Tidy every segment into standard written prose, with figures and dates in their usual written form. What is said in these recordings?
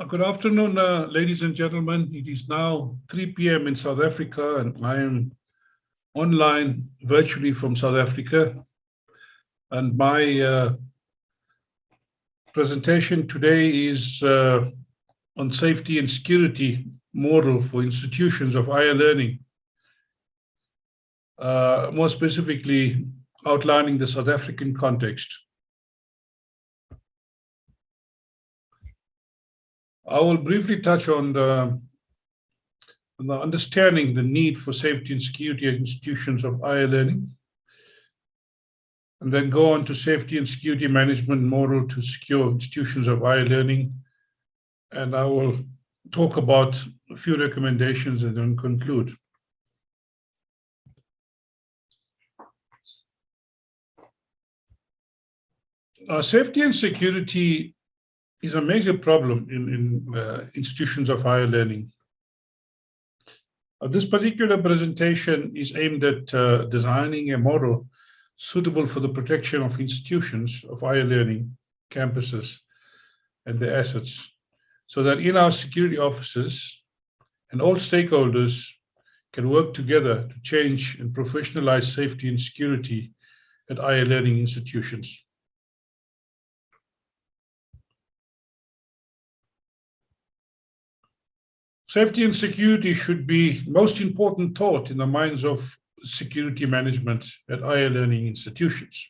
Good afternoon, ladies and gentlemen. It is now 3 p.m. in South Africa, and I am online virtually from South Africa. And my presentation today is on safety and security model for institutions of higher learning, more specifically outlining the South African context. I will briefly touch on the understanding the need for safety and security at institutions of higher learning, and then go on to safety and security management model to secure institutions of higher learning. And I will talk about a few recommendations and then conclude. Safety and security is a major problem in institutions of higher learning. This particular presentation is aimed at designing a model suitable for the protection of institutions of higher learning, campuses, and their assets, so that in-house security officers and all stakeholders can work together to change and professionalize safety and security at higher learning institutions. Safety and security should be most important thought in the minds of security management at higher learning institutions.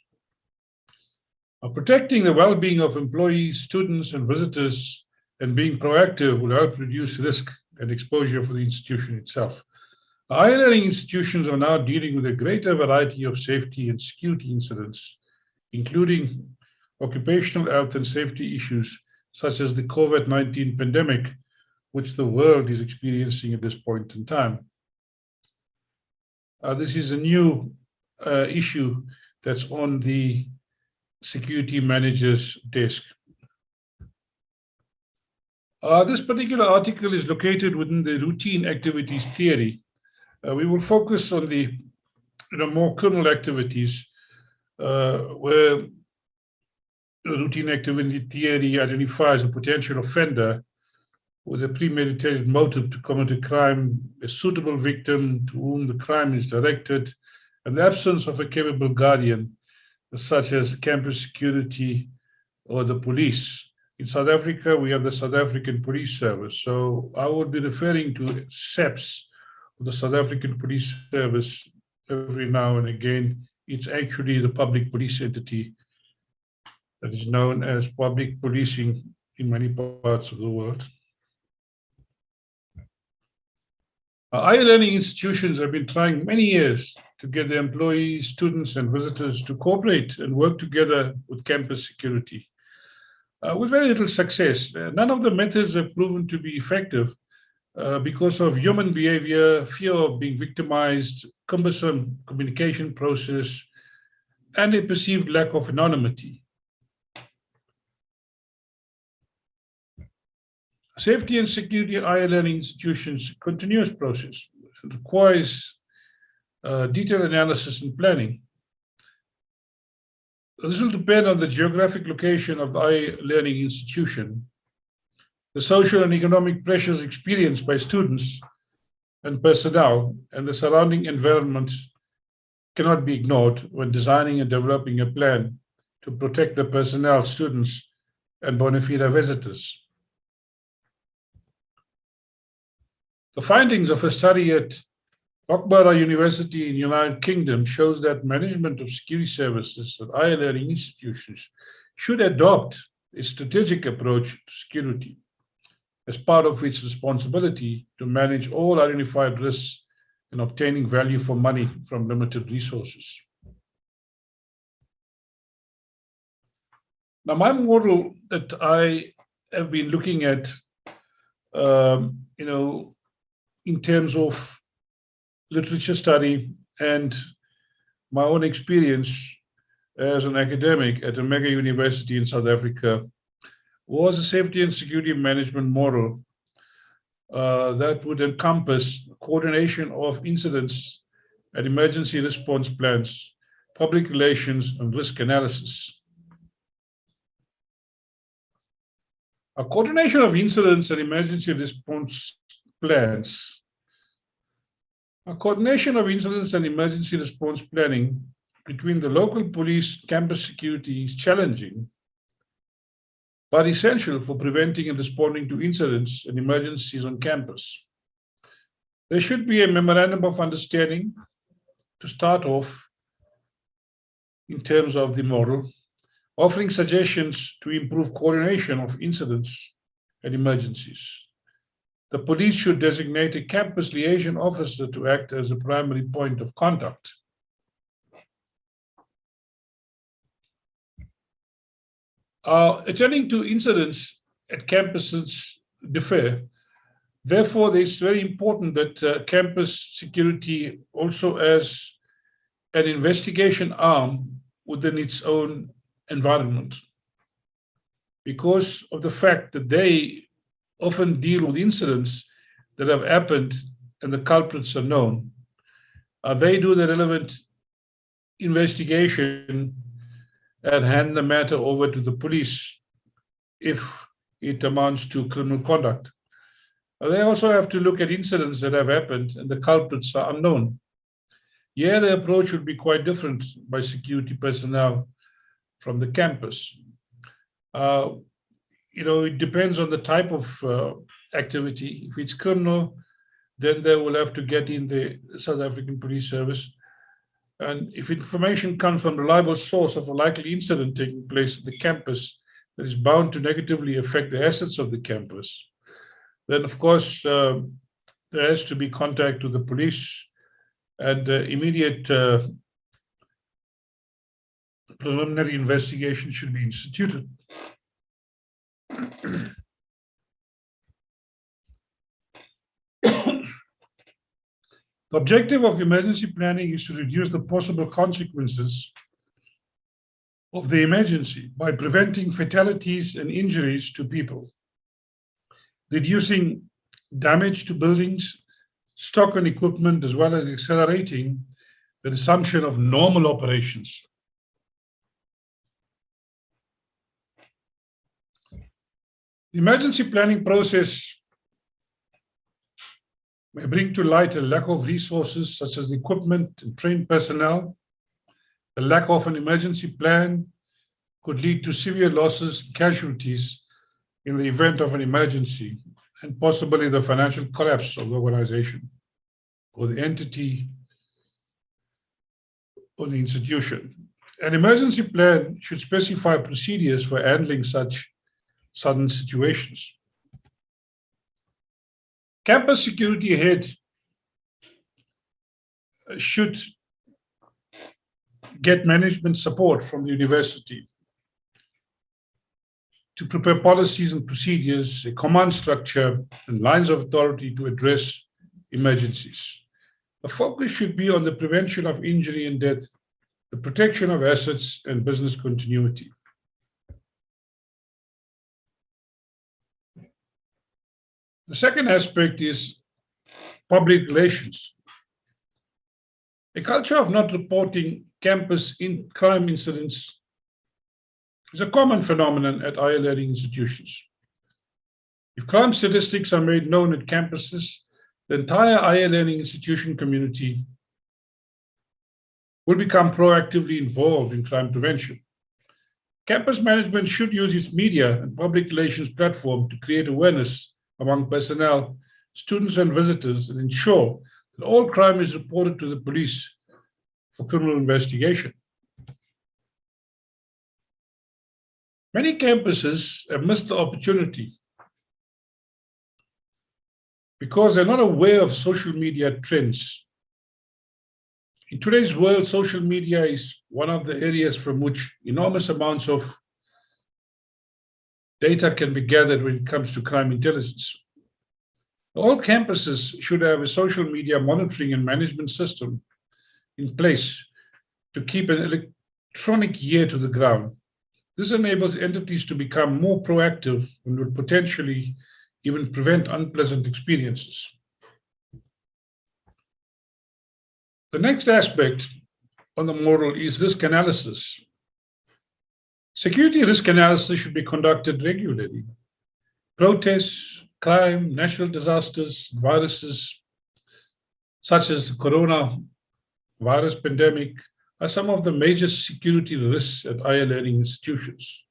Protecting the well-being of employees, students, and visitors, and being proactive will help reduce risk and exposure for the institution itself. Higher learning institutions are now dealing with a greater variety of safety and security incidents, including occupational health and safety issues, such as the COVID-19 pandemic, which the world is experiencing at this point in time. This is a new issue that's on the security manager's desk. This particular article is located within the routine activities theory. We will focus on the more criminal activities where the routine activity theory identifies a potential offender with a premeditated motive to commit a crime, a suitable victim to whom the crime is directed, and the absence of a capable guardian, such as campus security or the police. In South Africa, we have the South African Police Service. So I would be referring to SAPS, the South African Police Service, every now and again. It's actually the public police entity that is known as public policing in many parts of the world. Higher learning institutions have been trying many years to get their employees, students, and visitors to cooperate and work together with campus security. With very little success. None of the methods have proven to be effective because of human behavior, fear of being victimized, cumbersome communication process, and a perceived lack of anonymity. Safety and security at higher learning institutions, continuous process. It requires detailed analysis and planning. This will depend on the geographic location of the higher learning institution, the social and economic pressures experienced by students and personnel, and the surrounding environment cannot be ignored when designing and developing a plan to protect the personnel, students, and bona fide visitors. The findings of a study at Loughborough University in the United Kingdom shows that management of security services at higher learning institutions should adopt a strategic approach to security as part of its responsibility to manage all identified risks in obtaining value for money from limited resources. Now, my model that I have been looking at, in terms of literature study and my own experience as an academic at a mega university in South Africa, was a safety and security management model that would encompass coordination of incidents and emergency response plans, public relations, and risk analysis. A coordination of incidents and emergency response plans. A coordination of incidents and emergency response planning between the local police campus security is challenging, but essential for preventing and responding to incidents and emergencies on campus. There should be a memorandum of understanding to start off in terms of the model, offering suggestions to improve coordination of incidents and emergencies. The police should designate a campus liaison officer to act as a primary point of contact. Attending to incidents at campuses differ. Therefore, it's very important that campus security also has an investigation arm within its own environment, because of the fact that they often deal with incidents that have happened and the culprits are known. They do the relevant investigation and hand the matter over to the police if it amounts to criminal conduct. They also have to look at incidents that have happened and the culprits are unknown. Here, the approach would be quite different by security personnel from the campus. It depends on the type of activity. If it's criminal, then they will have to get in the South African Police Service. And if information comes from a reliable source of a likely incident taking place at the campus that is bound to negatively affect the assets of the campus, then of course there has to be contact with the police and immediate preliminary investigation should be instituted. The objective of emergency planning is to reduce the possible consequences of the emergency by preventing fatalities and injuries to people, reducing damage to buildings, stock and equipment, as well as accelerating the resumption of normal operations. The emergency planning process may bring to light a lack of resources such as equipment and trained personnel. The lack of an emergency plan could lead to severe losses and casualties in the event of an emergency, and possibly the financial collapse of the organization or the entity or the institution. An emergency plan should specify procedures for handling such sudden situations. Campus security head should get management support from the university to prepare policies and procedures, a command structure, and lines of authority to address emergencies. The focus should be on the prevention of injury and death, the protection of assets, and business continuity. The second aspect is public relations. A culture of not reporting campus crime incidents is a common phenomenon at higher learning institutions. If crime statistics are made known at campuses, the entire higher learning institution community will become proactively involved in crime prevention. Campus management should use its media and public relations platform to create awareness among personnel, students, and visitors, and ensure that all crime is reported to the police for criminal investigation. Many campuses have missed the opportunity because they're not aware of social media trends. In today's world, social media is one of the areas from which enormous amounts of data can be gathered when it comes to crime intelligence. All campuses should have a social media monitoring and management system in place to keep an electronic ear to the ground. This enables entities to become more proactive and will potentially even prevent unpleasant experiences. The next aspect on the model is risk analysis. Security risk analysis should be conducted regularly. Protests, crime, natural disasters, viruses such as the coronavirus pandemic are some of the major security risks at higher learning institutions.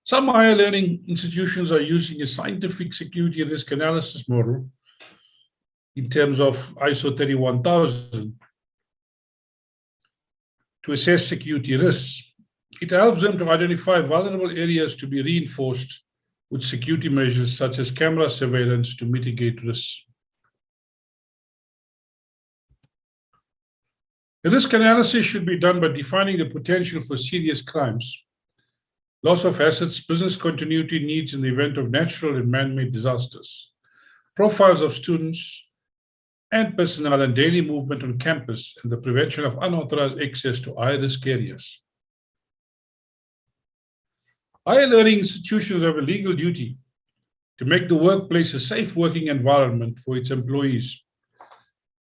Some higher learning institutions are using a scientific security risk analysis model in terms of ISO 31000 to assess security risks. It helps them to identify vulnerable areas to be reinforced with security measures such as camera surveillance to mitigate risks. The risk analysis should be done by defining the potential for serious crimes, loss of assets, business continuity needs in the event of natural and man-made disasters, profiles of students and personnel and daily movement on campus, and the prevention of unauthorized access to high-risk areas. Higher learning institutions have a legal duty to make the workplace a safe working environment for its employees,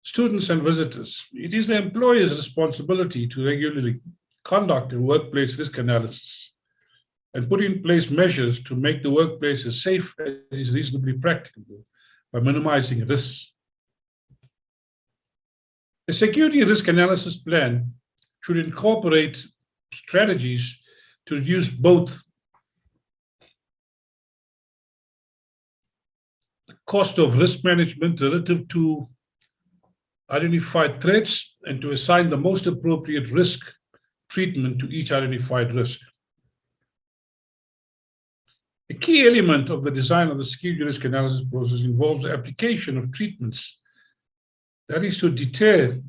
students, and visitors. It is the employer's responsibility to regularly conduct a workplace risk analysis and put in place measures to make the workplace as safe as is reasonably practicable by minimizing risks. A security risk analysis plan should incorporate strategies to reduce both the cost of risk management relative to identified threats and to assign the most appropriate risk treatment to each identified risk. A key element of the design of the security risk analysis process involves the application of treatments that is to deter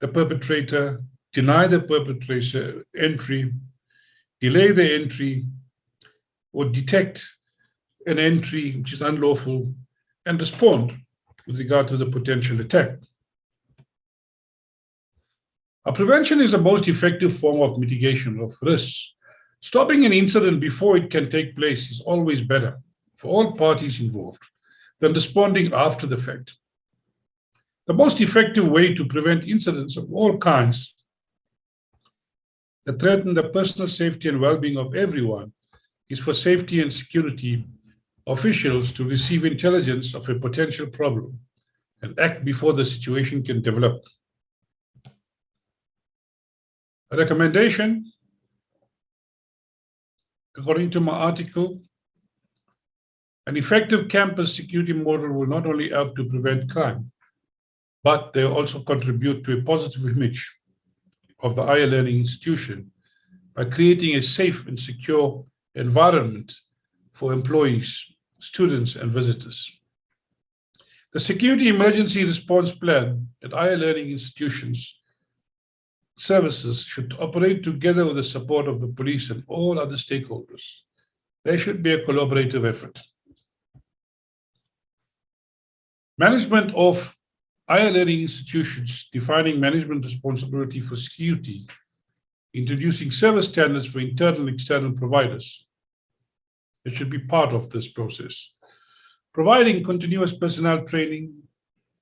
the perpetrator, deny the perpetrator entry, delay the entry, or detect an entry which is unlawful and respond with regard to the potential attack. Prevention is the most effective form of mitigation of risks. Stopping an incident before it can take place is always better for all parties involved than responding after the fact. The most effective way to prevent incidents of all kinds that threaten the personal safety and well-being of everyone is for safety and security officials to receive intelligence of a potential problem and act before the situation can develop. A recommendation, according to my article, an effective campus security model will not only help to prevent crime, but they also contribute to a positive image of the higher learning institution by creating a safe and secure environment for employees, students, and visitors. The Security Emergency Response Plan at higher learning institutions services should operate together with the support of the police and all other stakeholders. There should be a collaborative effort. Management of higher learning institutions, defining management responsibility for security, introducing service standards for internal and external providers. It should be part of this process. Providing continuous personnel training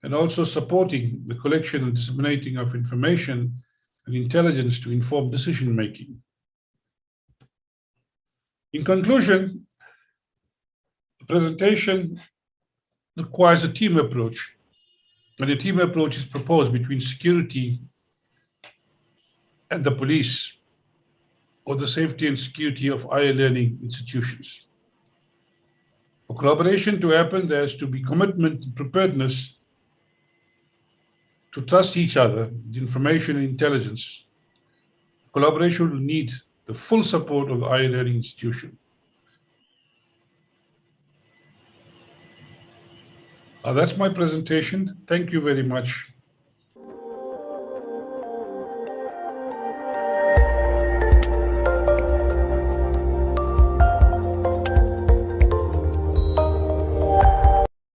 and also supporting the collection and disseminating of information and intelligence to inform decision-making. In conclusion, the presentation requires a team approach, and a team approach is proposed between security and the police or the safety and security of higher learning institutions. For collaboration to happen, there has to be commitment and preparedness to trust each other, the information and intelligence. Collaboration will need the full support of the higher learning institution. That's my presentation. Thank you very much.